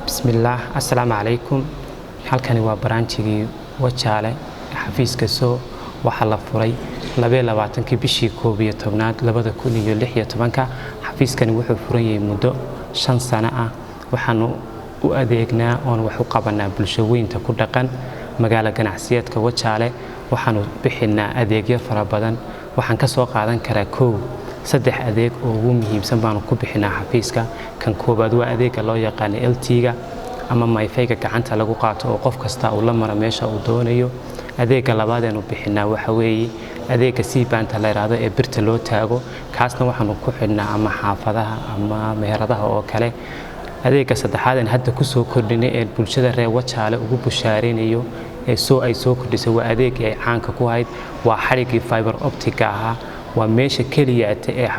bismillaah assalaamu calaykum. halkani waa baraanjigii Wajaale xafiiska soo waxa la furay 22 bishii 11 2016. xafiiskani wuxuu furan yahay muddo 5 sano ah. waxaanu u adeegnaa oo wax u qabanaa bulshooyinka ku dhaqan magaala ganacsiyeedka Wajaale. waxaanu bixinaa adeegyo fara badan. waxaan ka soo qaadan karaa saddex adeeg oo ugu muhiimsan baan ku bixinaa xafiiska. kan koobaad waa adeega loo yaqaan LT-ga ama mayfayga gacanta lagu qaato oo qof kasta uu la maro meesha uu doonayo. adeega labaad ee bixinaa waxa weeye adeega siibaanta la yiraahdo ee birta loo taago. kaasna waxaanu ku xidhnaa ama xaafadaha ama meheradaha oo kale. adeega saddexaad ee hadda ku soo kordhinay ee bulshada reer Wajaale ugu bushaarinayo ee ay soo kordhisay waa adeeg ay caanka ku hayd waa xarigii fiber optic ah. waa meesha kaliya ee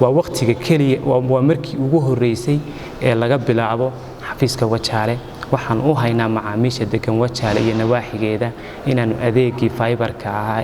waa waqtiga kaliya waa markii ugu horeysay ee laga bilaabo xafiiska Wajaale. waxaan u haynaa macaamiisha degan Wajaale iyo nawaaxigeeda inaanu adeegii fiberka ah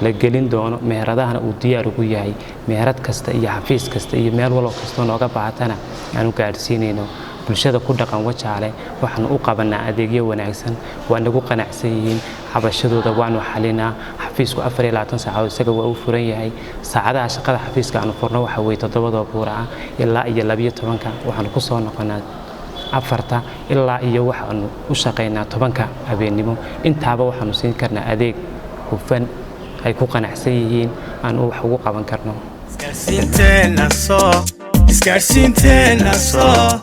la gelin doono meheradahana uu diyaar ugu yahay. meherad kasta iyo xafiis kasta iyo meel walba kasta nooga baahatana aanu gaarsiinayno bulshada ku dhaqan Wajaale. waxaan u qabanaa adeegyo wanaagsan, waa nagu qanacsan yihiin, xabashadooda waanu xalinaa. xafiisku 24 saacadood isaga waa u furan yahay. saacadaha shaqada xafiiska aanu furno waxa weeye 7 buura ilaa iyo 12. waxaan ku soo noqonaa 4 ilaa iyo waxaanu u shaqeynaa 10 habeenimo. intaaba waxaanu siin karnaa adeeg hufan ay ku qanacsan yihiin aan wax ugu qaban karno. Isgaarsiinteena soo